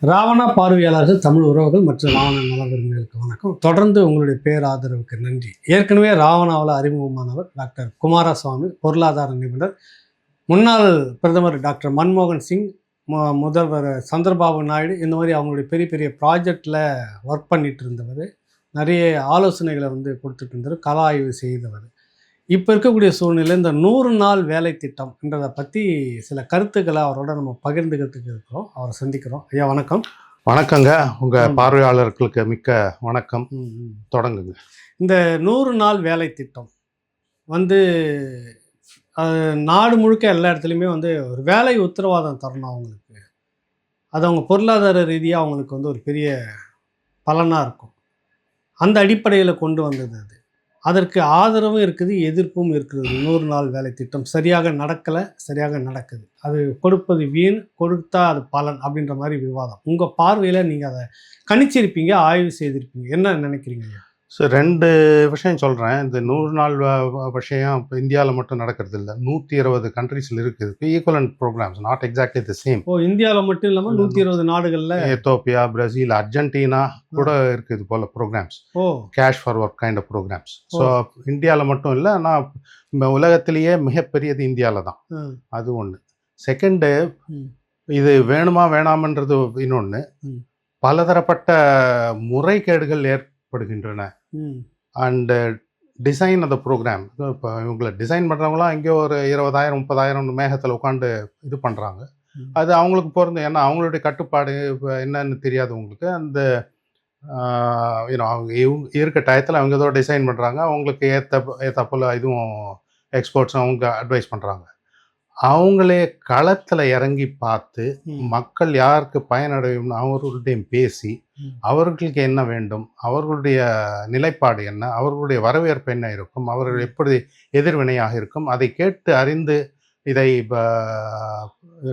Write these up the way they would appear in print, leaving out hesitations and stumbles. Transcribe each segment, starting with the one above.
ராவணா பார்வையாளர்கள், தமிழ் உறவுகள் மற்றும் ராவண நல விரும்பிகளுக்கு வணக்கம். தொடர்ந்து உங்களுடைய பேராதரவுக்கு நன்றி. ஏற்கனவே ராவணாவில் அறிமுகமானவர் டாக்டர் குமாரசுவாமி, பொருளாதார நிபுணர். முன்னாள் பிரதமர் டாக்டர் மன்மோகன் சிங், முதல்வர் சந்திரபாபு நாயுடு, இந்த மாதிரி அவங்களுடைய பெரிய பெரிய ப்ராஜெக்டில் ஒர்க் பண்ணிட்டு இருந்தவர். நிறைய ஆலோசனைகளை கொடுத்துட்டு இருந்தார், கள ஆய்வு செய்தவர். இப்போ இருக்கக்கூடிய சூழ்நிலை இந்த 100 நாள் வேலை திட்டம் என்றதை பற்றி சில கருத்துக்களை அவரோட நம்ம பகிர்ந்துக்கிறதுக்கு இருக்கிறோம். அவரை சந்திக்கிறோம். ஐயா வணக்கம். வணக்கங்க. உங்கள் பார்வையாளர்களுக்கு மிக்க வணக்கம். தொடங்குங்க. இந்த 100 நாள் வேலை திட்டம் நாடு முழுக்க எல்லா இடத்துலையுமே ஒரு வேலை உத்தரவாதம் தரணும் அவங்களுக்கு. அது அவங்க பொருளாதார ரீதியாக அவங்களுக்கு ஒரு பெரிய பலனாக இருக்கும். அந்த அடிப்படையில் கொண்டு வந்தது அது. அதற்கு ஆதரவும் இருக்குது, எதிர்ப்பும் இருக்குது. 100 நாள் வேலை திட்டம் சரியாக நடக்கலை, சரியாக நடக்குது. அது கொடுப்பது வீண், கொடுத்தா அது பலன் அப்படின்ற மாதிரி விவாதம். உங்கள் பார்வையில் நீங்கள் அதை கணிச்சிருப்பீங்க, ஆய்வு செய்திருப்பீங்க. என்ன நினைக்கிறீங்க? ஸோ 2 விஷயம் சொல்கிறேன். இந்த 100 நாள் விஷயம் இப்போ இந்தியாவில் மட்டும் நடக்கிறது இல்லை, 120 கண்ட்ரீஸில் இருக்குது. இப்போ equivalent programs, not exactly the same. இந்தியாவில் மட்டும் இல்லாமல் 120 நாடுகளில், எத்தோப்பியா, பிரேசில், அர்ஜென்டினா கூட இருக்குது போல் programmes. Cash for work kind of programmes. So இந்தியாவில் மட்டும் இல்லை, ஆனால் உலகத்திலேயே மிகப்பெரியது இந்தியாவில் தான். அது ஒன்று. செகண்டு, இது வேணுமா வேணாமன்றது இன்னொன்று. பலதரப்பட்ட முறைகேடுகள் ஏற்படுகின்றன. And design of the program, இப்போ இவங்களை டிசைன் பண்ணுறவங்களாம் எங்கேயோ ஒரு 20,000 30,000 மேகத்தில் உட்காந்து இது பண்ணுறாங்க. அது அவங்களுக்கு பொருந்தும். ஏன்னா அவங்களுடைய கட்டுப்பாடு இப்போ என்னன்னு தெரியாது உங்களுக்கு. அந்த அவங்க இருக்க டயத்தில் அவங்க ஏதோ டிசைன் பண்ணுறாங்க. அவங்களுக்கு ஏற்றப்போல் இதுவும் எக்ஸ்பர்ட்ஸும் அவங்க அட்வைஸ் பண்ணுறாங்க. அவங்களே களத்தில் இறங்கி பார்த்து மக்கள் யாருக்கு பயனடையும் அவர்களுடையும் பேசி, அவர்களுக்கு என்ன வேண்டும், அவர்களுடைய நிலைப்பாடு என்ன, அவர்களுடைய வரவேற்பு என்ன இருக்கும், அவர்கள் எப்படி எதிர்வினையாக இருக்கும், அதை கேட்டு அறிந்து இதை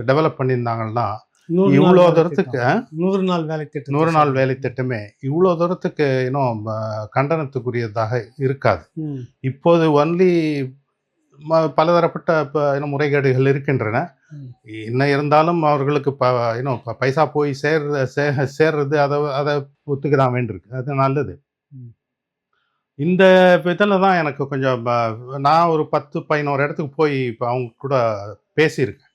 டெவலப் பண்ணியிருந்தாங்கன்னா இவ்வளோ தூரத்துக்கு 100 நாள் வேலை திட்டம் 100 நாள் வேலை திட்டமே இவ்வளோ தூரத்துக்கு இன்னும் கண்டனத்துக்குரியதாக இருக்காது. இப்போது ஒன்லி பலதரப்பட்ட முறைகேடுகள் இருக்கின்றன. என்ன இருந்தாலும் அவர்களுக்கு பைசா போய் சேர்றது அதை ஒத்துக்கிதான் வேண்டியிருக்கு. அது நல்லது. இந்த இதில் தான் எனக்கு கொஞ்சம் நான் ஒரு 10-11 இடத்துக்கு போய் இப்போ அவங்க கூட பேசியிருக்கேன்.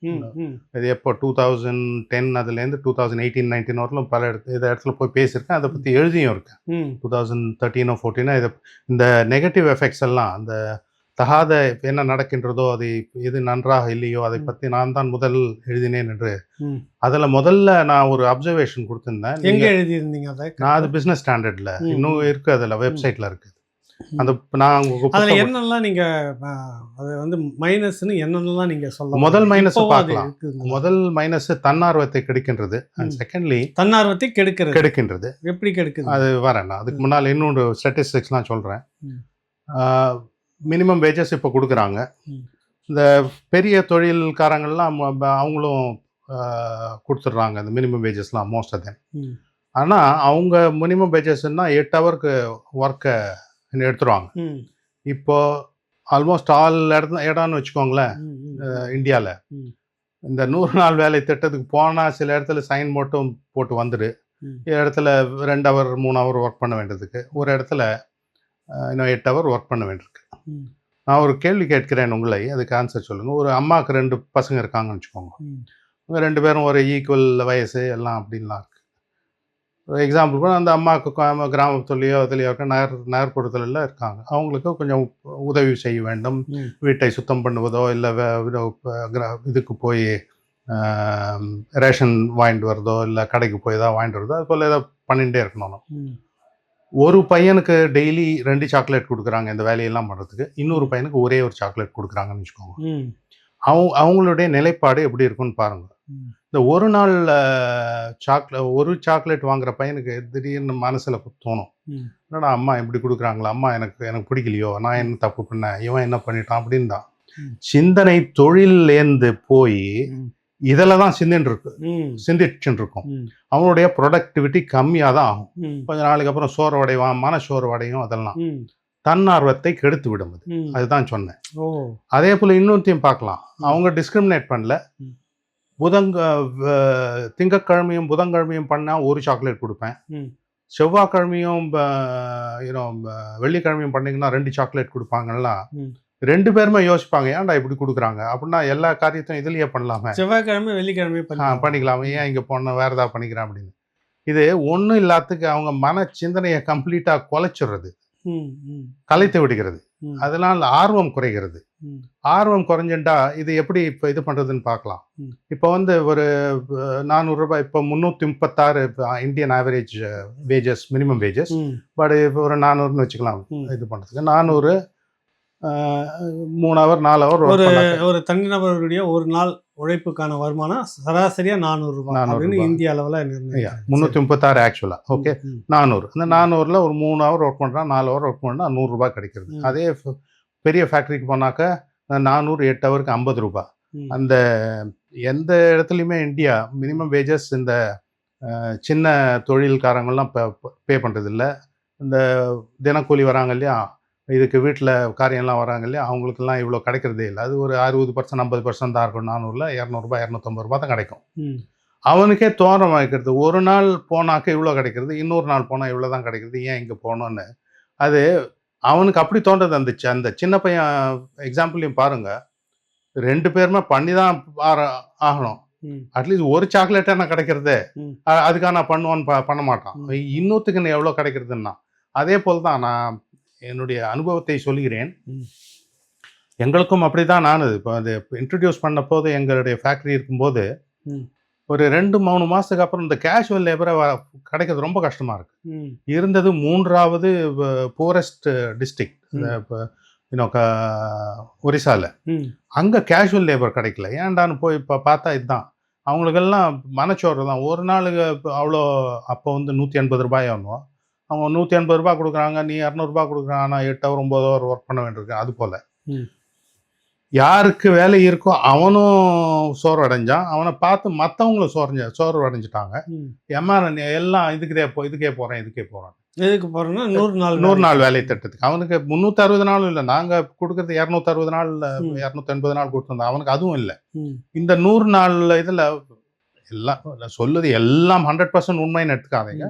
இது எப்போ 2010 அதுலேருந்து 2018-19 வரலும் பல இடத்துல போய் பேசியிருக்கேன். அதை பற்றி எழுதியும் இருக்கேன். 2013-14 இதை இந்த நெகட்டிவ் எஃபெக்ட்ஸ் எல்லாம், அந்த தகாத என்ன நடக்கின்றதோ, அது எது நன்றாக இல்லையோ அதை பற்றி நான் தான் முதல் எழுதினேன் என்று. அதில் முதல்ல நான் ஒரு அப்சர்வேஷன் கொடுத்துருந்தேன். எங்கே எழுதியிருந்தீங்க அதை? நான் அது பிஸ்னஸ் ஸ்டாண்டர்டில் இன்னும் இருக்குது, அதில் வெப்சைட்டில் இருக்குது. அந்த நான் அதில் என்னெல்லாம் நீங்கள் அது மைனஸ்ன்னு என்னென்னலாம் நீங்கள் சொல்லலாம்? முதல் மைனஸ் பார்க்கலாம். முதல் மைனஸ் தன்னார்வத்தை கெடுக்கின்றது. அண்ட் செகண்ட்லி தன்னார்வத்தை கெடுக்கின்றது. எப்படி கெடுக்குது அது வரேன். அதுக்கு முன்னால் இன்னொரு ஸ்டாட்டிஸ்டிக்ஸ்லாம் சொல்கிறேன். மினிமம் வேஜஸ் இப்போ கொடுக்குறாங்க. இந்த பெரிய தொழில்காரங்கள்லாம் அவங்களும் கொடுத்துட்றாங்க இந்த மினிமம் வேஜஸ்லாம், மோஸ்ட் ஆஃப் தெம். ஆனால் அவங்க மினிமம் வேஜஸ்ன்னா 8 ஹவருக்கு ஒர்க்கை எடுத்துருவாங்க. இப்போது ஆல்மோஸ்ட் ஆல் இடம்னு வச்சுக்கோங்களேன் இந்தியாவில். இந்த 100 நாள் வேலை திட்டத்துக்கு போனால் சில இடத்துல சைன் மட்டும் போட்டு வந்துடு, இடத்துல 2 ஹவர் 3 ஹவர் ஒர்க் பண்ண வேண்டியதுக்கு, ஒரு இடத்துல இன்னும் 8 ஹவர் ஒர்க் பண்ண வேண்டியிருக்கு. நான் ஒரு கேள்வி கேட்கிறேன் உங்களை, அதுக்கு ஆன்சர் சொல்லுங்கள். ஒரு அம்மாவுக்கு 2 பசங்க இருக்காங்கன்னு வச்சுக்கோங்க. அவங்க 2 பேரும் ஒரு ஈக்குவல் வயசு எல்லாம் அப்படின்லாம் இருக்குது. எக்ஸாம்பிள் கூட அந்த அம்மாவுக்கு கிராமத்துலேயோ அதுலேயோ இருக்க நகர்ப்புறத்துலலாம் இருக்காங்க. அவங்களுக்கு கொஞ்சம் உதவி செய்ய வேண்டும். வீட்டை சுத்தம் பண்ணுவதோ இல்லை இதுக்கு போய் ரேஷன் வாங்கிட்டு வரதோ இல்லை கடைக்கு போய் தான் வாங்கிட்டு வரதோ, அது போல் ஏதோ பண்ணிகிட்டே இருக்கணும். ஒரு பையனுக்கு டெய்லி 2 சாக்லேட் கொடுக்குறாங்க இந்த வேலையெல்லாம் பண்ணுறதுக்கு. இன்னொரு பையனுக்கு ஒரே ஒரு சாக்லேட் கொடுக்குறாங்கன்னு வச்சுக்கோங்க. அவங்களுடைய நிலைப்பாடு எப்படி இருக்குன்னு பாருங்கள். இந்த ஒரு நாள் ஒரு சாக்லேட் வாங்குற பையனுக்கு திடீர்னு மனசில் தோணும், என்னடா அம்மா எப்படி கொடுக்குறாங்களா, அம்மா எனக்கு பிடிக்கலையோ, நான் என்ன தப்பு பண்ணேன், இவன் என்ன பண்ணிட்டான் அப்படின்னு தான் சிந்தனை தொழிலேருந்து போய் இதில் தான் சிந்திச்சுட்டு இருக்கும். அவனுடைய ப்ரொடக்டிவிட்டி கம்மியாக தான் ஆகும். கொஞ்ச நாளுக்கு அப்புறம் சோர்வடைவான், மன சோர்வடையும். அதெல்லாம் தன்னார்வத்தை கெடுத்து விடும். அதுதான் சொன்னேன். அதே போல் இன்னொருத்தையும் பார்க்கலாம். அவங்க டிஸ்கிரிமினேட் பண்ணல, திங்கட்கிழமையும் புதன்கிழமையும் பண்ணால் ஒரு சாக்லேட் கொடுப்பேன். ம். செவ்வாய்க்கிழமையும் வெள்ளிக்கிழமையும் பண்ணிங்கன்னா 2 சாக்லேட் கொடுப்பாங்கன்னா ம். 2 பேருமே யோசிப்பாங்க, ஏன்டா இப்படி கொடுக்குறாங்க அப்படின்னா எல்லா காரியத்தையும் இதுலயே பண்ணலாமே, செவ்வாய்க்கிழமை வெள்ளிக்கிழமை பண்ணிக்கலாமே, ஏன் இங்கே போன வேறு ஏதாவது பண்ணிக்கிறேன் அப்படின்னு. இது ஒன்றும் இல்லாததுக்கு அவங்க மன சிந்தனையை கம்ப்ளீட்டாக குலைச்சிடுறது, கலைத்து விடுகிறது. அதனால் ஆர்வம் குறைகிறது. ஆர்வம் குறைஞ்சுட்டா இது எப்படி இப்போ இது பண்ணுறதுன்னு பார்க்கலாம். இப்போ வந்து ஒரு 400 ரூபாய், இப்போ 336 Indian average wages, minimum wages. But இப்போ ஒரு 400ன்னு வச்சுக்கலாம். இது பண்ணுறதுக்கு 400 3 ஹவர் 4 ஹவர் ஒரு தனிநபருடைய ஒரு நாள் உழைப்புக்கான வருமானம் சராசரியா 400 ரூபாய் இந்திய அளவில் 336 ஆக்சுவலா. ஓகே, 400. இந்த 400ல ஒரு 3 ஹவர் ஒர்க் பண்றா, 4 ஹவர் ஒர்க் பண்ணா 100 ரூபாய் கிடைக்கிறது. அதே பெரிய ஃபேக்டரிக்கு போனாக்க 400 8 ஹவருக்கு 50 ரூபாய். அந்த எந்த இடத்துலையுமே இந்தியா மினிமம் வேஜஸ் இந்த சின்ன தொழில்காரங்கள்லாம் பே பண்ணுறது இல்லை. இந்த தினக்கூலி வராங்க இல்லையா, இதுக்கு வீட்டில் காரியம்லாம் வராங்க இல்லையா, அவங்களுக்கெல்லாம் இவ்வளோ கிடைக்கிறதே இல்லை. அது ஒரு 60% 50% தான் இருக்கும். 400ல் 200 250 ரூபாய் தான் கிடைக்கும். அவனுக்கே தோரம் வைக்கிறது, ஒரு நாள் போனாக்க இவ்வளோ கிடைக்கிறது, இன்னொரு நாள் போனால் இவ்வளோ தான் கிடைக்கிறது, ஏன் இங்கே போகணுன்னு அது அவனுக்கு அப்படி தோன்றது. அந்த சின்ன பையன் எக்ஸாம்பிளையும் பாருங்க, 2 பேருமே பண்ணி தான் ஆகணும். அட்லீஸ்ட் ஒரு சாக்லேட்டே நான் கிடைக்கிறது, அதுக்காக நான் பண்ணுவான்னு பண்ண மாட்டான். இன்னொருத்துக்கு எவ்வளோ கிடைக்கிறதுன்னா அதே போல் தான் நான் என்னுடைய அனுபவத்தை சொல்கிறேன். எங்களுக்கும் அப்படிதான் ஆனது. இப்போ அது இன்ட்ரடியூஸ் பண்ண போது எங்களுடைய ஃபேக்ட்ரி இருக்கும்போது ஒரு 2-3 மாதத்துக்கு அப்புறம் இந்த கேஷுவல் லேபரை கிடைக்கிறது ரொம்ப கஷ்டமாக இருக்கு. இருந்தது 3வது பூரஸ்ட் டிஸ்ட்ரிக்ட் ஒரிசால. அங்கே கேஷுவல் லேபர் கிடைக்கல. ஏன்டான்னு போய் இப்போ பார்த்தா இதுதான் அவங்களுக்கெல்லாம் மனச்சோறு தான். ஒரு நாளுக்கு அவ்வளோ அப்போ வந்து 180 ரூபாய் ஆகும். அவங்க 180 ரூபாய் கொடுக்குறாங்க, நீ 200 ரூபாய் கொடுக்குறாங்க. ஆனால் 8 ஹவர் 9 ஹவர் ஒர்க் பண்ண வேண்டியிருக்கு. அது போல் யாருக்கு வேலை இருக்கோ அவனும் சோர்வு அடைஞ்சான். அவனை பார்த்து மற்றவங்களும் சோர்வு அடைஞ்சிட்டாங்க. எல்லாம் இதுக்கே போகிறேன் இதுக்கே போகிறேன்னா 100 நாள் வேலை திட்டத்துக்கு அவனுக்கு 360 நாளும் இல்லை. நாங்கள் கொடுக்குறது 260 நாள் 280 நாள் கொடுத்துருந்தோம். அவனுக்கு அதுவும் இல்லை. இந்த 100 நாள் இதில் எல்லாம் சொல்லுது எல்லாம் 100% உண்மைன்னு எடுத்துக்காதீங்க.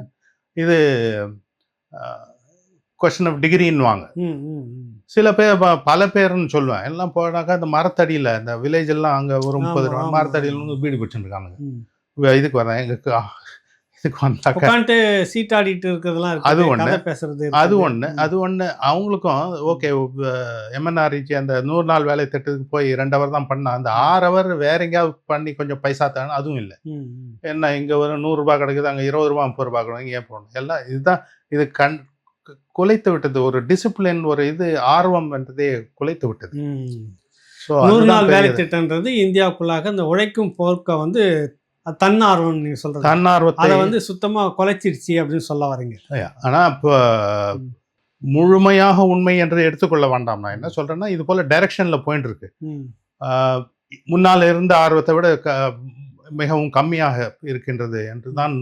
இது கொஸ்டின் ஆஃப் டிகிரின்னுவாங்க. சில பேர் பல பேர்னு சொல்லுவேன். எல்லாம் போனாக்கா இந்த மரத்தடியில் இந்த வில்லேஜ் எல்லாம் அங்கே ஒரு 30 ரூபா மரத்தடியில் வந்து வீடு பிடிச்சிருக்கானுங்க. இதுக்கு வரேன், இதுக்கு வந்தாக்க சீட்டாடிட்டு இருக்கிறதுலாம் அது ஒன்று பேசுறது அது ஒன்று அவங்களுக்கும் ஓகே. எம்என்ஆர்இஜி அந்த 100 நாள் வேலை திட்டத்துக்கு போய் 2 ஹவர் தான் பண்ணா, அந்த 6 ஹவர் வேற எங்கேயாவது பண்ணி கொஞ்சம் பைசா தானே, அதுவும் இல்லை. என்ன இங்கே ஒரு 100 ரூபாய் கிடைக்குது, அங்கே 20 ரூபா 30 ரூபாய் கிடைக்கும், ஏன் போகணும்? எல்லாம் இதுதான். இது குலைத்து விட்டது. ஒரு டிசிப்ளின், ஒரு இது ஆர்வம் என்றதே குலைத்து விட்டது. ஸோ 100 நாள் வேலை திட்டம்ன்றது இந்தியாவுக்குள்ளாக இந்த உழைக்கும் போர்க்க வந்து தன்னார்வம் நீங்க சொல்றது, தன்னார்வத்தை அதை வந்து சுத்தமா குலைச்சிருச்சு அப்படின்னு சொல்ல வரீங்க. ஆனா இப்போ முழுமையாக உண்மை என்று எடுத்துக்கொள்ள வேண்டாம். நான் என்ன சொல்றேன்னா, இது போல டைரக்ஷன்ல போயிட்டு இருக்கு. முன்னால் இருந்த ஆர்வத்தை விட மிகவும் கம்மியாக இருக்கின்றது என்று தான்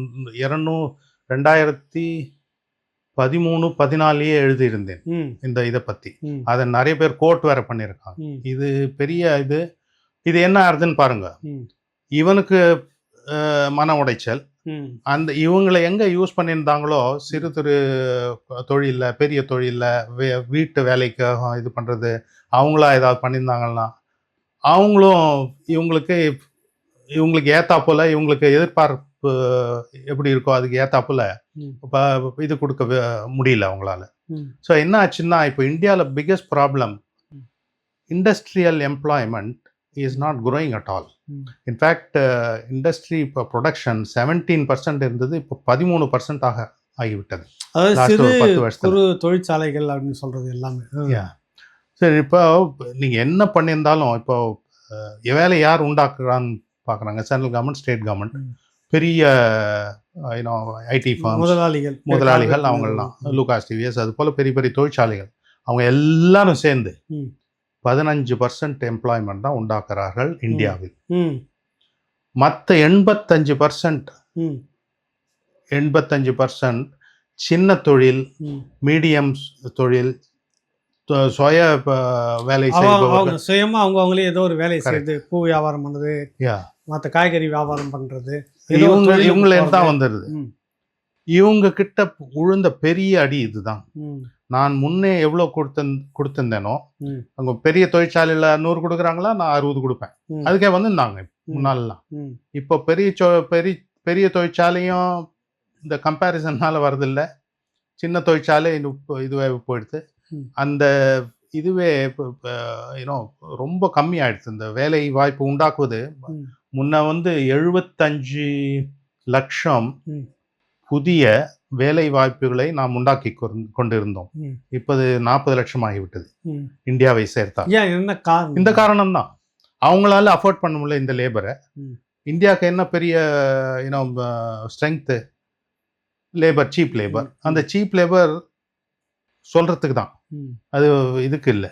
2013-14 எழுதியிருந்தேன் இந்த இதை பத்தி. அதை நிறைய பேர் கோட் வேற பண்ணியிருக்காங்க. இது பெரிய இது என்ன ஆறுதுன்னு பாருங்க. இவனுக்கு மன உடைச்சல், அந்த இவங்களை எங்க யூஸ் பண்ணியிருந்தாங்களோ சிறு திரு தொழில, பெரிய தொழில, வீட்டு வேலைக்காக இது பண்றது, அவங்களா ஏதாவது பண்ணியிருந்தாங்கன்னா அவங்களும் இவங்களுக்கு ஏத்தா போல, இவங்களுக்கு எதிர்பார்ப்பு எப்படி இருக்கோ அதுக்கு ஏத்தா போல இது கொடுக்க முடியல அவங்களால. ஸோ என்ன ஆச்சுன்னா, இப்போ இந்தியாவில் biggest problem industrial employment is not growing at all. In fact, industry production 17% இருந்தது, இப்போ 13% ஆகிவிட்டது. ஒரு தொழிற்சாலைகள் அப்படின்னு சொல்றது எல்லாமே. சரி, இப்போ நீங்க என்ன பண்ணியிருந்தாலும் இப்போ வேலை யார் உண்டாக்குறான்னு பார்க்குறாங்க. சென்ட்ரல் கவர்மெண்ட், ஸ்டேட் கவர்மெண்ட், பெரிய ஐடி முதலாளிகள் அவங்கெல்லாம், லூகாஸ் டிவிஎஸ், அது போல பெரிய பெரிய தொழிற்சாலைகள், அவங்க எல்லாரும் சேர்ந்து 15% எம்ப்ளாய்மெண்ட் தான் உண்டாக்குறார்கள் இந்தியாவில். மற்ற 85% சின்ன தொழில், மீடியம் தொழில், சுய வேலை செய்பவர்கள், சுயமா அவங்களே ஏதோ ஒரு வேலை செய்யுது. பூ வியாபாரம் பண்ணுறது, மற்ற காய்கறி வியாபாரம் பண்ணுறது இவங்களேருந்து தான் வந்துடுது. இவங்க கிட்ட உழுந்த பெரிய அடி இதுதான். நான் முன்னே எவ்வளோ கொடுத்திருந்தேனோ, அங்கே பெரிய தொழிற்சாலையில் 100 கொடுக்குறாங்களா, நான் 60 கொடுப்பேன். அதுக்கே வந்துருந்தாங்க முன்னாலாம். இப்போ பெரிய தொழிற்சாலையும் இந்த கம்பேரிசன்னால வரதில்லை. சின்ன தொழிற்சாலை இதுவே போயிடுது. அந்த இதுவே ரொம்ப கம்மி ஆயிடுச்சு. இந்த வேலை வாய்ப்பு உண்டாக்குவது முன்ன 75 லட்சம் புதிய வேலை வாய்ப்புகளை நாம் உண்டாக்கி கொண்டிருந்தோம். இப்போது 40 லட்சம் ஆகிவிட்டது இந்தியாவை சேர்த்தா. என்ன காரணம்? இந்த காரணம் தான். அவங்களால அஃபோர்ட் பண்ண முடியல இந்த லேபரை. இந்தியாவுக்கு என்ன பெரிய ஸ்ட்ரென்த்து? Labour, cheap labour. அந்த சீப் லேபர் சொல்றதுக்கு தான், அது இதுக்கு இல்லை,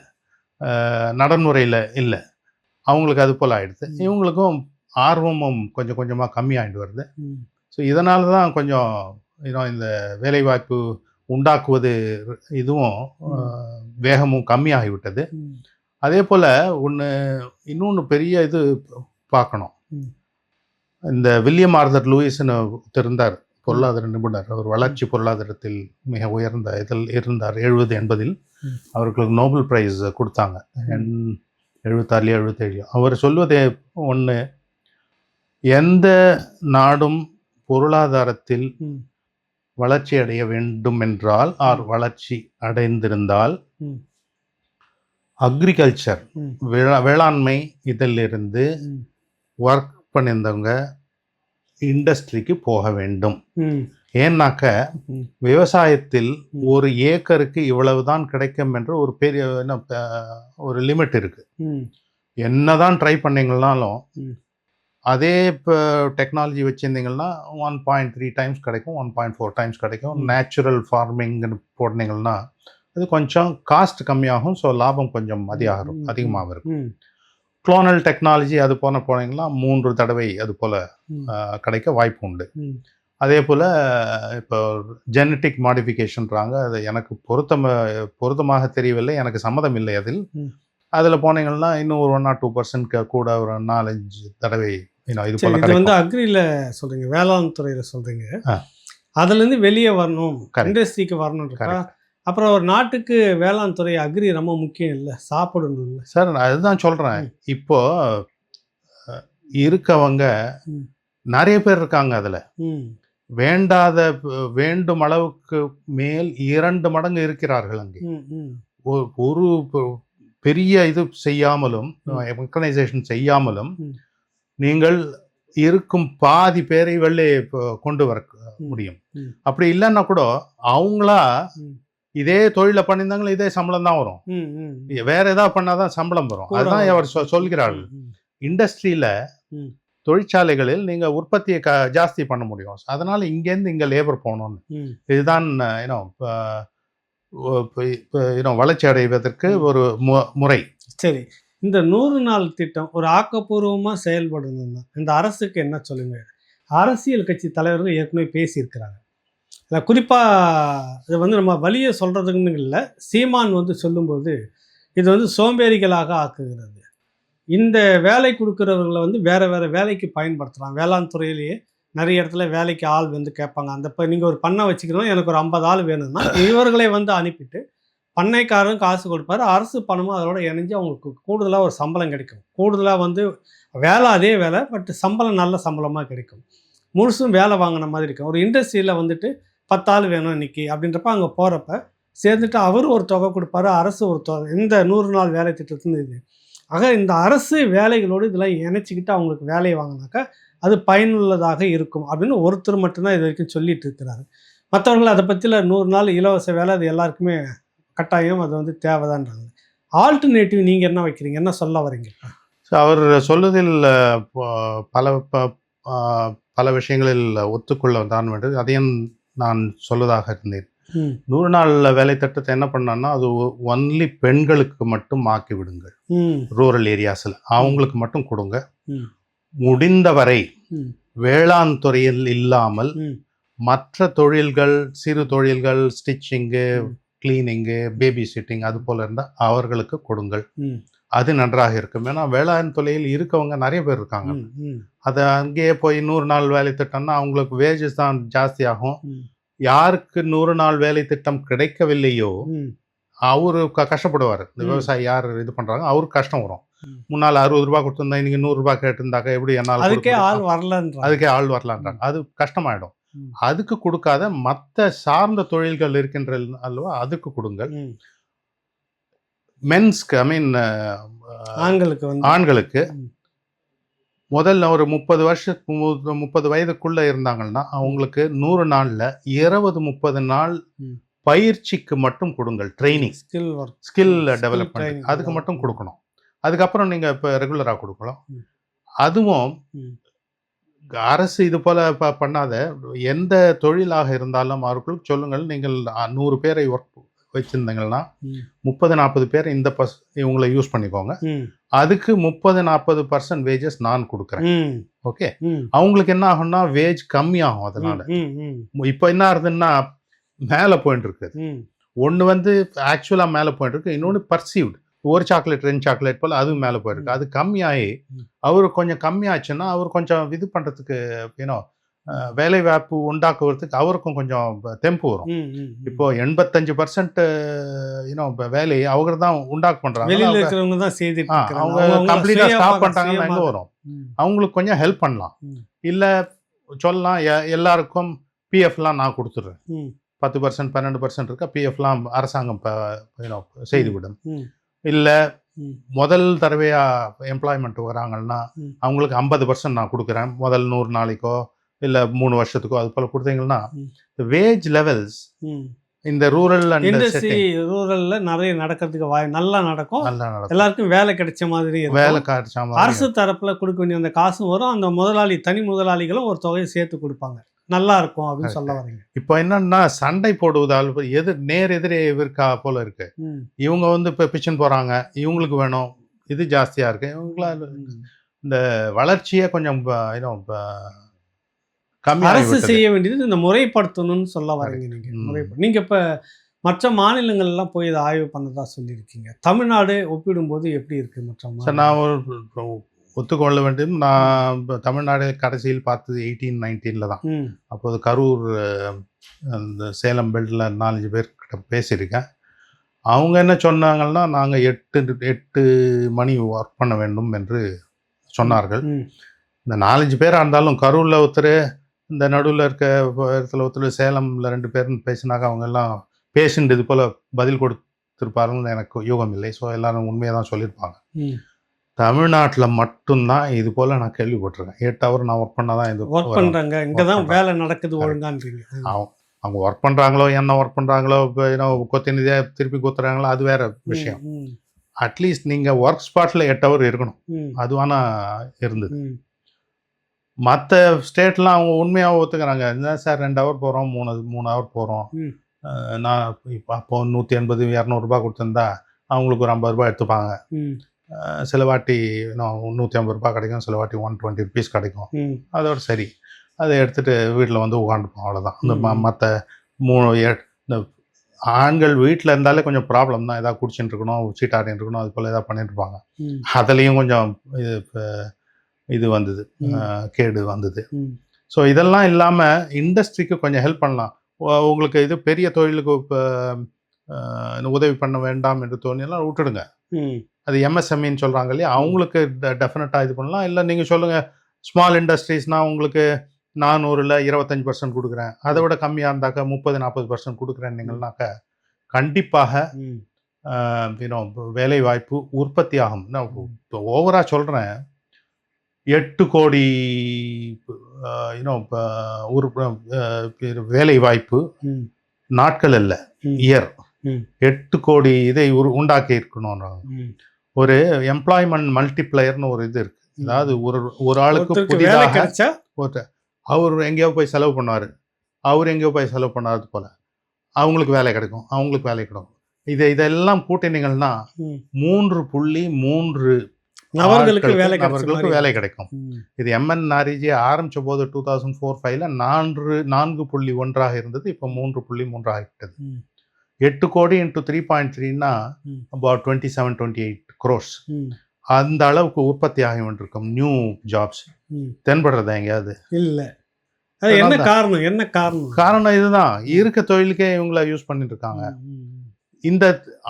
நடைமுறையில் இல்லை. அவங்களுக்கு அது போல் ஆயிடுது. இவங்களுக்கும் ஆர்வமும் கொஞ்சம் கொஞ்சமாக கம்மி ஆகிட்டு வருது. ஸோ இதனால தான் கொஞ்சம் இந்த வேலைவாய்ப்பு உண்டாக்குவது இதுவும் வேகமும் கம்மியாகிவிட்டது. அதே போல் இன்னொன்று பெரிய இது பார்க்கணும். இந்த வில்லியம் ஆர்தர் லூயிஸ்னு இருந்தார், பொருளாதார நிபுணர். அவர் வளர்ச்சி பொருளாதாரத்தில் மிக உயர்ந்த இதில் இருந்தார். 70-80 அவர்களுக்கு நோபல் பிரைஸ் கொடுத்தாங்க. 76-77. அவர் சொல்வதே ஒன்று, எந்த நாடும் பொருளாதாரத்தில் வளர்ச்சி அடைய வேண்டும் என்றால், வளர்ச்சி அடைந்திருந்தால், அக்ரிகல்ச்சர் வேளாண்மை இதிலிருந்து ஒர்க் பண்ணியிருந்தவங்க இண்டஸ்ட்ரிக்கு போக வேண்டும். ஏன்னாக்க விவசாயத்தில் ஒரு ஏக்கருக்கு இவ்வளவுதான் கிடைக்கும் என்ற ஒரு பெரிய ஒரு லிமிட் இருக்கு. என்னதான் ட்ரை பண்ணீங்கன்னாலும் அதே இப்போ டெக்னாலஜி வச்சுருந்தீங்கன்னா 1.3 டைம்ஸ் கிடைக்கும், 1.4 டைம்ஸ் கிடைக்கும். நேச்சுரல் ஃபார்மிங்னு போட்டிங்கன்னா அது கொஞ்சம் காஸ்ட் கம்மியாகும். ஸோ லாபம் கொஞ்சம் அதிகமாக இருக்கும். குளோனல் டெக்னாலஜி அது போனீங்கன்னா 3 தடவை அது போல் கிடைக்க வாய்ப்பு உண்டு. அதே போல் இப்போ ஜெனட்டிக் மாடிஃபிகேஷன்றாங்க. அது எனக்கு பொருத்தமாக தெரியவில்லை, எனக்கு சம்மதம் இல்லை அதில். அதில் போனீங்கன்னா இன்னும் ஒரு 1 or 2% கூட ஒரு 4-5 தடவை இது போல. இது வந்து அக்ரியில் சொல்கிறீங்க, வேளாண் துறையில் சொல்கிறீங்க. அதுலேருந்து வெளியே வரணும், இண்டஸ்ட்ரிக்கு வரணும். அப்புறம் ஒரு நாட்டுக்கு வேளாண் துறை அக்ரி ரொம்ப முக்கியம் இல்லை, சாப்பிடணும் இல்லை சார்? நான் அதுதான் சொல்கிறேன். இப்போ இருக்கவங்க நிறைய பேர் இருக்காங்க. அதில் வேண்டும் அளவுக்கு மேல் 2 மடங்கு இருக்கிறார்கள். அங்கே ஒரு பெரிய இது செய்யாமலும், மெக்கனைசேஷன் செய்யாமலும் நீங்கள் இருக்கும் பாதி பேரை வெளியே கொண்டு வர முடியும். அப்படி இல்லைன்னா கூட அவங்களா இதே தொழிலை பண்ணியிருந்தாங்களோ இதே சம்பளம் தான் வரும். வேற ஏதாவது பண்ணாதான் சம்பளம் வரும். அதுதான் அவர் சொல்கிறார்கள். இண்டஸ்ட்ரியில, தொழிற்சாலைகளில் நீங்க உற்பத்தியை ஜாஸ்தி பண்ண முடியும். அதனால இங்கேருந்து இங்க லேபர் போகணும்னு. இதுதான் வளர்ச்சி அடைவதற்கு ஒரு முறை. சரி, இந்த 100 நாள் திட்டம் ஒரு ஆக்கப்பூர்வமாக செயல்படணும்னா இந்த அரசுக்கு என்ன சொல்லுங்க? அரசியல் கட்சி தலைவர்கள் ஏற்கனவே பேசியிருக்கிறாங்க. இல்லை, குறிப்பாக இது வந்து நம்ம வழியை சொல்கிறதுன்னு இல்லை, சீமான் வந்து சொல்லும்போது இது வந்து சோம்பேறிகளாக ஆக்குகிறது. இந்த வேலை கொடுக்குறவர்களை வந்து வேறு வேலைக்கு பயன்படுத்துகிறாங்க. வேளாண் துறையிலேயே நிறைய இடத்துல வேலைக்கு ஆள் வந்து கேட்பாங்க. அந்த இப்போ நீங்கள் ஒரு பண்ணை வச்சுக்கணும், எனக்கு ஒரு 50 ஆள் வேணும்னா இவர்களை வந்து அனுப்பிட்டு பண்ணைக்காரரும் காசு கொடுப்பாரு, அரசு பணமும் அதோட இணைஞ்சு அவங்களுக்கு கூடுதலாக ஒரு சம்பளம் கிடைக்கும். கூடுதலாக வந்து வேலை அதே வேலை, பட் சம்பளம் நல்ல சம்பளமாக கிடைக்கும். முழுசும் வேலை வாங்கின மாதிரி இருக்கும். ஒரு இண்டஸ்ட்ரியில் வந்துட்டு 10 ஆள் வேணும் இன்றைக்கி அப்படின்றப்ப அங்கே போகிறப்ப சேர்ந்துட்டு அவர் ஒரு தொகை கொடுப்பாரு, அரசு ஒரு தொகை. இந்த 100 நாள் வேலை திட்டத்துன்னு இது. ஆக இந்த அரசு வேலைகளோடு இதெல்லாம் இணைச்சிக்கிட்டு அவங்களுக்கு வேலையை வாங்கினாக்கா அது பயனுள்ளதாக இருக்கும் அப்படின்னு ஒருத்தர் மட்டும்தான் இது வரைக்கும் சொல்லிட்டு இருக்கிறாரு. மற்றவர்கள் அதை பற்றியில் 100 நாள் இலவச வேலை அது எல்லாருக்குமே கட்டாயம், அது வந்து தேவைதான்றாங்க. ஆல்டர்னேட்டிவ் நீங்கள் என்ன வைக்கிறீங்க, என்ன சொல்ல வரீங்க? அவர் சொல்லுவதில் பல விஷயங்களில் ஒத்துக்கொள்ள தான் வேண்டும். அதையும் நான் சொல்வதாக இருந்தேன். 100 நாள் வேலை திட்டத்தை என்ன பண்ணான்னா அது ஒன்லி பெண்களுக்கு மட்டும் ஆக்கி விடுங்கள். ரூரல் ஏரியாஸில் அவங்களுக்கு மட்டும் கொடுங்க. முடிந்தவரை வேளாண் துறையில் இல்லாமல் மற்ற தொழில்கள், சிறு தொழில்கள், ஸ்டிச்சிங்கு, கிளீனிங்கு, பேபி சிட்டிங் அது போல இருந்தால் அவர்களுக்கு கொடுங்கள். ம். அது நன்றாக இருக்கும். ஏன்னா வேளாண் தொழிலில் இருக்கவங்க நிறைய பேர் இருக்காங்க. ம். ம். அதை அங்கேயே போய் 100 நாள் வேலை திட்டம்னா அவங்களுக்கு வேஜஸ் தான் ஜாஸ்தி ஆகும். ம். யாருக்கு 100 நாள் வேலை திட்டம் கிடைக்கவில்லையோ ம். அவரு கஷ்டப்படுவார். இந்த ம். விவசாயி யார் இது பண்றாங்க அவருக்கு கஷ்டம் வரும். ம். முன்னால் 60 ரூபாய் கொடுத்துருந்தா இன்னைக்கு 100 ரூபாய் கேட்டிருந்தாக்க எப்படி என்னால் அதுக்கே கொடுக்க ஆள் முடியும்? வரலன்றாங்க. அதுக்கே ஆள் வரலான்றாங்க. அது கஷ்டமாயிடும். ம். அதுக்கு கொடுக்காத மற்ற சார்ந்த தொழில்கள் இருக்கின்ற அல்லவா அதுக்கு கொடுங்கள். ம். மென்ஸ்க்கு ஐ மீன் ஆண்களுக்கு வந்து ஆண்களுக்கு ம். முதல்ல ஒரு 30 வயதுக்குள்ள இருந்தாங்கன்னா அவங்களுக்கு 100 நாள்ல 20-30 நாள் ம். பயிற்சிக்கு மட்டும் கொடுங்கள். Training, skill work, skill skill development training அதுக்கு மட்டும் கொடுக்கணும். அதுக்கப்புறம் நீங்க இப்போ ரெகுலராக கொடுக்கலாம். ம். அதுவும் ம். அரசு இது போல பண்ணாத எந்த தொழிலாக இருந்தாலும் அவர்களுக்கு சொல்லுங்கள். நீங்கள் 100 பேரை ஒர்க் வச்சிருந்தீங்கன்னா ம். 30-40 பேர் இந்த இவங்களை யூஸ் பண்ணிக்கோங்க. ம். அதுக்கு 30-40% வேஜஸ் நான் கொடுக்குறேன். ம். ஓகே. ம். அவங்களுக்கு என்ன ஆகும்னா வேஜ் கம்மியாகும். அதனால ம். ம். இப்போ என்ன ஆகுதுன்னா மேலே போயிட்டு இருக்குது. ம். ஒன்று வந்து ஆக்சுவலாக மேலே போயிட்டு இருக்கு, இன்னொன்று பர்சீவ்டு. ஒரு சாக்லேட் 2 சாக்லேட் போல் அதுவும் மேலே போயிருக்கு. அது கம்மியாகி அவர் கொஞ்சம் கம்மியாச்சுன்னா அவர் கொஞ்சம் இது பண்ணுறதுக்கு ஏன்னோ வேலை வாய்ப்பு உண்டாக்குறதுக்கு அவருக்கும் கொஞ்சம் தெம்பு வரும். ம். ம். இப்போ 85% வேலையை அவங்க தான் உண்டாக்கு பண்றாங்க. வெளியில இருக்கிறவங்க தான் செய்துட்டு இருக்காங்க. அவங்க கம்ப்ளீட்டா சுயமா ஸ்டாப் பண்ணிட்டாங்கன்னா எங்க சுயமா. வரும்? ம். அவங்களுக்கு கொஞ்சம் ஹெல்ப் பண்ணலாம். ம். இல்ல சொல்லலாம் எல்லாருக்கும் பிஎஃப்லாம் நான் கொடுத்துட்றேன். ம். 10% 12% இருக்கா பிஎஃப்லாம் அரசாங்கம் செய்துவிடும். ம். இல்ல ம். முதல் தடவையா எம்ப்ளாய்மெண்ட் வராங்கன்னா ம். அவங்களுக்கு 50% நான் கொடுக்குறேன். முதல் 100 நாளைக்கோ இல்ல 3 வருஷத்துக்கோ அது போல கொடுத்தீங்கன்னா ம். வேஜ் லெவல்ஸ் ம். இந்த ரூரல் அண்ட் இண்டஸ்ட்ரி ரூரல்ல நிறைய நடக்கிறதுக்கு நல்லா நடக்கும். நல்லா நடக்கும். எல்லாருக்கும் வேலை கிடைச்ச மாதிரி இருக்கும். வேலை காட்சாம அரசு தரப்புல கொடுக்க வேண்டிய அந்த காசும் வரும். அந்த முதலாளி தனி முதலாளிகளும் ஒரு தொகையை சேர்த்து கொடுப்பாங்க. நல்லா இருக்கும் அப்படின்னு சொல்ல வரீங்க. இப்போ என்னன்னா சண்டை போடுவதால் எதிரே இருக்கா போல இருக்கு. ம். இவங்க வந்து இப்போ பிச்சன் போறாங்க, இவங்களுக்கு வேணும், இது ஜாஸ்தியா இருக்கு. இவங்களா இந்த வளர்ச்சியே கொஞ்சம் அரசு செய்ய வேண்டியது இந்த முறைப்படுத்தணும்னு சொல்ல வரீங்க நீங்க. நீங்க இப்ப மற்ற மாநிலங்கள் எல்லாம் போய் இதை ஆய்வு பண்ணதா சொல்லியிருக்கீங்க. தமிழ்நாடு ஒப்பிடும்போது எப்படி இருக்கு மற்ற நான் ஒரு ஒத்துக்கொள்ள வேண்டும். நான் தமிழ்நாடு கடைசியில் பார்த்தது 1819 தான். அப்போது கரூர் அந்த சேலம் பெல்ட்டில் 4-5 பேர்கிட்ட பேசியிருக்கேன். அவங்க என்ன சொன்னாங்கன்னா நாங்கள் 8 மணி ஒர்க் பண்ண வேண்டும் என்று சொன்னார்கள். இந்த 4-5 பேராக இருந்தாலும் கரூரில் ஒருத்தர், இந்த நடுவில் இருக்க இடத்துல ஒருத்தர், சேலமில் 2 பேர்னு பேசினாக்க அவங்க எல்லாம் பேஷண்ட் இது போல் பதில் கொடுத்துருப்பாருன்னு எனக்கு யூகம் இல்லை. ஸோ எல்லாரும் உண்மையை தான் சொல்லியிருப்பாங்க. தமிழ்நாட்டில் மட்டும்தான் இது போல் நான் கேள்விப்பட்டிருக்கேன். 8 ஹவர் நான் ஒர்க் பண்ணால் தான் இது ஒர்க் பண்ணுறாங்க. இங்கே தான் வேலை நடக்குது ஒழுங்கான்றீங்க. அவங்க ஒர்க் பண்ணுறாங்களோ என்ன ஒர்க் பண்ணுறாங்களோ இப்போ கொத்தினதே திருப்பி கொத்துறாங்களோ அது வேற விஷயம். அட்லீஸ்ட் நீங்கள் ஒர்க் ஸ்பாட்டில் 8 ஹவர் இருக்கணும். அதுவானா இருந்தது. மற்ற ஸ்டேட்லாம் அவங்க உண்மையாக ஒத்துக்கிறாங்க. என்ன சார் 2 ஹவர் போகிறோம், 3 ஹவர் போகிறோம். நான் இப்போ அப்போ 180-200 ரூபாய் கொடுத்துருந்தா அவங்களுக்கு ஒரு 50 ரூபாய் எடுத்துப்பாங்க. சில வாட்டி 150 ரூபாய் கிடைக்கும், சில வாட்டி 120 ருபீஸ் கிடைக்கும். அதோட சரி, அதை எடுத்துகிட்டு வீட்டில் வந்து உட்காந்துப்போம், அவ்வளோதான். இந்த மற்ற இந்த ஆண்கள் வீட்டில் இருந்தாலே கொஞ்சம் ப்ராப்ளம் தான். எதாவது குடிச்சுட்டு இருக்கணும், சீட்டாடின்னு இருக்கணும், அது போல் எதாவது பண்ணிட்டு இருப்பாங்க. அதுலேயும் கொஞ்சம் இது வந்தது, கேடு வந்தது. ஸோ இதெல்லாம் இல்லாமல் இண்டஸ்ட்ரிக்கு கொஞ்சம் ஹெல்ப் பண்ணலாம். உங்களுக்கு இது பெரிய தொழிலுக்கு இப்போ உதவி பண்ண வேண்டாம் என்று தோணியெல்லாம் விட்டுடுங்க. அது எம்எஸ்எம்இன்னு சொல்கிறாங்க இல்லையா, அவங்களுக்கு டெஃபினட்டாக இது பண்ணலாம். இல்லை நீங்கள் சொல்லுங்கள் ஸ்மால் இண்டஸ்ட்ரீஸ்னால் உங்களுக்கு 400ல் 25% கொடுக்குறேன், அதை விட கம்மியாக இருந்தாக்கா 30-40% கொடுக்குறேன் நீங்கள்னாக்கா கண்டிப்பாக வேலை வாய்ப்பு உற்பத்தி ஆகும். நான் இப்போ ஓவராக சொல்கிறேன், 8 கோடி வேலை வாய்ப்பு நாட்கள் இல்லை, இயர் 8 கோடி இதை உண்டாக்கி இருக்கணும். ஒரு எம்ப்ளாய்மெண்ட் மல்டிப்ளையர்னு ஒரு இது இருக்கு. அதாவது ஒரு ஆளுக்கு புதிதாக அவர் எங்கேயோ போய் செலவு பண்ணாரு, அவர் எங்கேயோ போய் செலவு பண்ணாது போல அவங்களுக்கு வேலை கிடைக்கும், அவங்களுக்கு வேலை கிடைக்கும். இதெல்லாம் கூட்டினீங்கன்னா 3.3 நபர்களுக்கு வேலை கிடைக்கும். இது எம்என் நாரிஜி ஆரம்பிச்ச போது 2004-05 4.1 இருந்தது. இப்போ 3.3 ஆகிவிட்டது. 8 கோடி இன்ட்டு 3.3ன்னா ம். about 27-28 crores. ம். அந்த அளவுக்கு உற்பத்தி ஆகி கொண்டிருக்கும் நியூ ஜாப்ஸ். ம். தென்படுறதா எங்கேயாவது? இல்ல. அது என்ன காரணம்? என்ன காரணம்? காரணம் இதுதான். இருக்க தொழிலுக்கே இவங்கள யூஸ் பண்ணிட்டு இருக்காங்க. ம். இந்த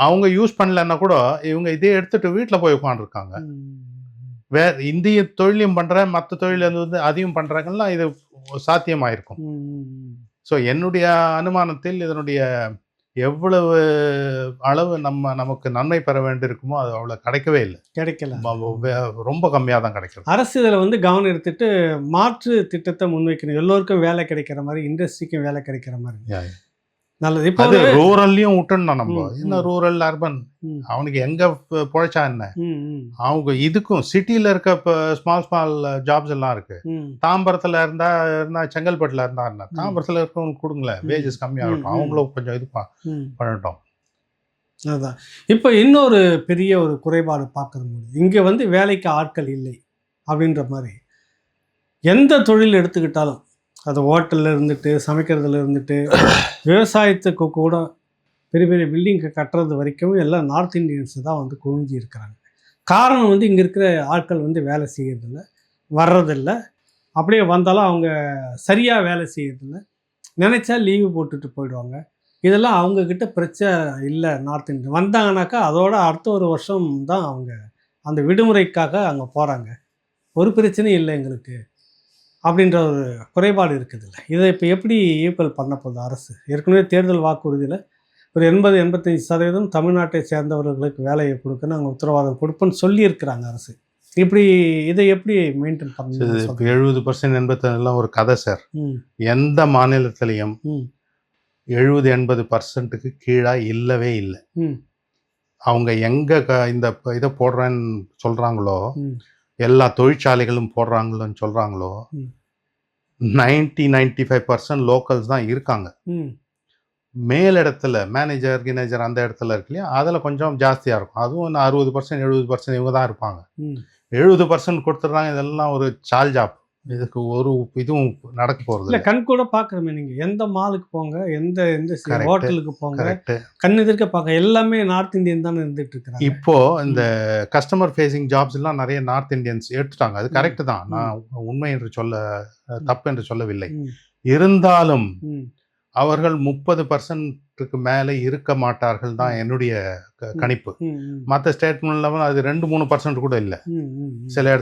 அவங்க யூஸ் பண்ணலன்னா கூட இவங்க இதே எடுத்துட்டு வீட்டில் போய் உட்காந்துருக்காங்க. வேற இந்திய தொழிலையும் பண்றேன், மற்ற தொழில் வந்து அதையும் பண்றாங்கன்னா இது சாத்தியமாயிருக்கும். ஸோ என்னுடைய அனுமானத்தில் இதனுடைய எவ்வளவு அளவு நமக்கு நன்மை பெற வேண்டியிருக்குமோ அது அவ்வளோ கிடைக்கவே இல்லை. கிடைக்கல. ரொம்ப கம்மியாக தான் கிடைக்கிறது. அரசு இதில் வந்து கவனம் எடுத்துட்டு மாற்று திட்டத்தை முன்வைக்கணும். எல்லோருக்கும் வேலை கிடைக்கிற மாதிரி, இண்டஸ்ட்ரிக்கும் வேலை கிடைக்கிற மாதிரி. நல்லது. இப்போ அது ரூரல்லையும் விட்டுணும் நம்ம. இன்னும் ரூரல் அர்பன் அவனுக்கு எங்க பொழைச்சா என்ன? அவங்க இதுக்கும் சிட்டியில இருக்க ஸ்மால் ஜாப்ஸ் எல்லாம் இருக்கு. தாம்பரத்துல இருந்தா செங்கல்பட்டுல இருந்தா என்ன, தாம்பரத்துல இருக்கவங்களுக்கு கொடுங்களேன், வேஜஸ் கம்மியாகட்டும், அவங்களும் கொஞ்சம் இது பண்ணட்டும். அதுதான். இப்போ இன்னொரு பெரிய ஒரு குறைபாடு பார்க்குறது, இங்கே வந்து வேலைக்கு ஆட்கள் இல்லை அப்படின்ற மாதிரி. எந்த தொழில் எடுத்துக்கிட்டாலும், அது ஹோட்டலில் இருந்துட்டு, சமைக்கிறதுல இருந்துட்டு, விவசாயத்துக்கு கூட பெரிய பெரிய பில்டிங்கு கட்டுறது வரைக்கும் எல்லாம் நார்த் இந்தியன்ஸ் தான் வந்து குவிஞ்சி இருக்கிறாங்க. காரணம் வந்து இங்கே இருக்கிற ஆட்கள் வந்து வேலை செய்யறதில்ல, வர்றதில்லை. அப்படியே வந்தாலும் அவங்க சரியாக வேலை செய்யறதில்ல, நினச்சா லீவு போட்டுட்டு போயிடுவாங்க. இதெல்லாம் அவங்கக்கிட்ட பிரச்சனை இல்லை. நார்த் இந்தியன் வந்தாங்கனாக்கா அதோட அடுத்த ஒரு வருஷம் தான் அவங்க அந்த விடுமுறைக்காக அங்கே போகிறாங்க. ஒரு பிரச்சனையும் இல்லை எங்களுக்கு அப்படின்ற ஒரு குறைபாடு இருக்குதுல்ல. இதை இப்போ எப்படி ஈக்குவல் பண்ண போகுது அரசு? ஏற்கனவே தேர்தல் வாக்குறுதியில் ஒரு 80-85% தமிழ்நாட்டை சேர்ந்தவர்களுக்கு வேலையை கொடுக்க நாங்கள் உத்தரவாதம் கொடுப்போன்னு சொல்லியிருக்கிறாங்க அரசு. இப்படி இதை எப்படி மெயின்டைன் பண்ணுறது? 70% 80% ஒரு கதை சார். எந்த மாநிலத்திலையும் 70-80%க்கு கீழே இல்லவே இல்லை. அவங்க எங்கே இந்த இதை போடுறேன்னு சொல்கிறாங்களோ, எல்லா தொழிற்சாலைகளும் போடுறாங்களோன்னு சொல்கிறாங்களோ, 90-95% லோக்கல்ஸ் தான் இருக்காங்க. மேலிடத்துல மேனேஜர் அந்த இடத்துல இருக்கு இல்லையா, அதில் கொஞ்சம் ஜாஸ்தியாக இருக்கும். அதுவும் 60% 70% இவங்க தான் இருப்பாங்க. 70% கொடுத்துட்றாங்க. இதெல்லாம் ஒரு சால் ஜாப். இதுக்கு ஒரு இதுவும் நடக்க போகிறது இல்லை. கண் கூட பார்க்குறமே, நீங்கள் எந்த மாலுக்கு போங்க, எந்த ஹோட்டலுக்கு போங்க, கண் எதிர்க்க பார்க்க எல்லாமே நார்த் இந்தியன் தானே இருந்துட்டு இருக்கிறாங்க. இப்போ இந்த கஸ்டமர் ஃபேஸிங் ஜாப்ஸ் எல்லாம் நிறைய நார்த் இந்தியன்ஸ் எடுத்துட்டாங்க. அது கரெக்டு தான். நான் உண்மை என்று தப்பு என்று சொல்லவில்லை. இருந்தாலும் அவர்கள் 30%க்கு மேலே இருக்க மாட்டார்கள் தான் என்னுடைய கணிப்பு. மற்ற ஸ்டேட்மெண்ட்ல அது 2-3% கூட இல்லை. சில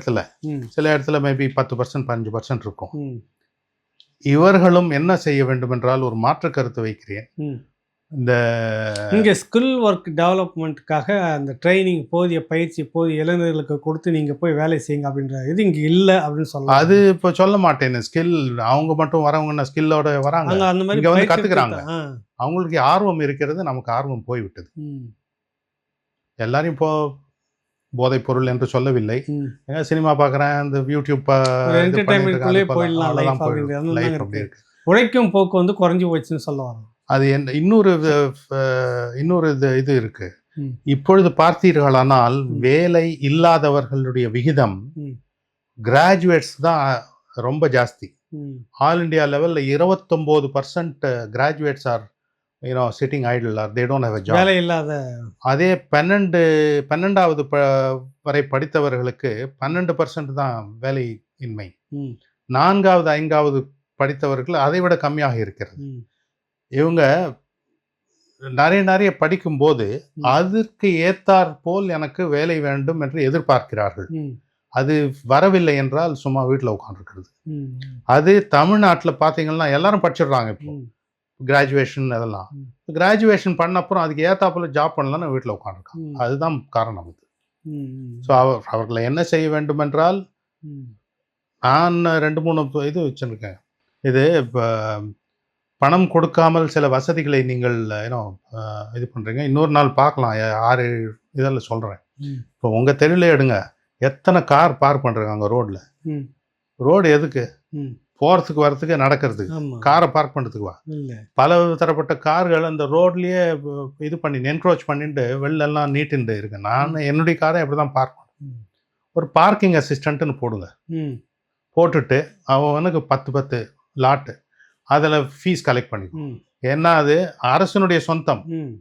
இடத்துல மேபி 10% 15% இருக்கும். இவர்களும் என்ன செய்ய வேண்டும் என்றால் ஒரு மாற்று கருத்து வைக்கிறேன். இங்கே ஸ்கில் ஒர்க் டெவலப்மெண்ட்டுக்காக அந்த ட்ரைனிங், போதிய பயிற்சி, போதிய இளைஞர்களுக்கு கொடுத்து நீங்கள் போய் வேலை செய்யுங்க அப்படின்ற இது இங்கே இல்லை அப்படின்னு சொல்லலாம். அது இப்போ சொல்ல மாட்டேன். ஸ்கில் அவங்க மட்டும் வரவங்கன்னா ஸ்கில்லோட வராங்க, அந்த மாதிரி வந்து கற்றுக்குறாங்க. அவங்களுக்கு ஆர்வம் இருக்கிறது, நமக்கு ஆர்வம் போய்விட்டது. எல்லாரையும் போதைப் பொருள் என்று சொல்லவில்லை. சினிமா பார்க்குறேன், இந்த யூடியூப் என்டர்டைன்மெண்ட்குள்ளே போயிடலாம். உழைக்கும் போக்கு வந்து குறைஞ்சி போச்சுன்னு சொல்ல வரோம். அது இன்னொரு இது இருக்கு. இப்பொழுது பார்த்தீர்களானால் வேலை இல்லாதவர்களுடைய விகிதம் கிராஜுவேட்ஸ் தான் ரொம்ப ஜாஸ்தி. ஆல் இண்டியா லெவல்ல 29% graduates are sitting idle, are they don't have a job. வேலை இல்லாத. அதே 12வது வரை படித்தவர்களுக்கு 12% தான் வேலை இன்மை. 4வது 5வது படித்தவர்கள் அதை விட கம்மியாக இருக்கிறது. இவங்க நிறைய படிக்கும்போது அதற்கு ஏத்தாற் போல் எனக்கு வேலை வேண்டும் என்று எதிர்பார்க்கிறார்கள். அது வரவில்லை என்றால் சும்மா வீட்டில் உட்காந்துருக்கிறது. அது தமிழ்நாட்டில் பார்த்தீங்கன்னா எல்லாரும் படிச்சிடுறாங்க. இப்போ கிராஜுவேஷன் அதெல்லாம் கிராஜுவேஷன் பண்ண அப்புறம் அதுக்கு ஏத்தாப்புல ஜாப் பண்ணலான்னு வீட்டில் உட்காந்துருக்காங்க. அதுதான் காரணம் இது. ஸோ அவர்களை என்ன செய்ய வேண்டும் என்றால், நான் 2-3 இது வச்சுருக்கேன். இது இப்போ பணம் கொடுக்காமல் சில வசதிகளை நீங்கள் இது பண்ணுறீங்க. இன்னொரு நாள் பார்க்கலாம், 6 இதில் சொல்கிறேன். இப்போ உங்கள் தெருவில் எடுங்க, எத்தனை கார் பார்க் பண்ணுறாங்க ரோடில். ரோடு எதுக்கு? போகிறதுக்கு வரத்துக்கு, நடக்கிறதுக்கு. காரை பார்க் பண்ணுறதுக்கு வா. பல தரப்பட்ட கார்கள் அந்த ரோட்லேயே இது பண்ணி என்க்ரோச் பண்ணிட்டு வெளிலெல்லாம் நீட்டின்ட்டு இருக்கு. நான் என்னுடைய காரை அப்படி தான் பார்க் பண்ணேன். ஒரு பார்க்கிங் அசிஸ்டண்ட்டுன்னு போடுங்க. போட்டுட்டு அவனுக்கு 10 லாட்டு அதில் ஃபீஸ் கலெக்ட் பண்ணிக்கும். ஏன்னா அது அரசனுடைய சொந்தம், ம்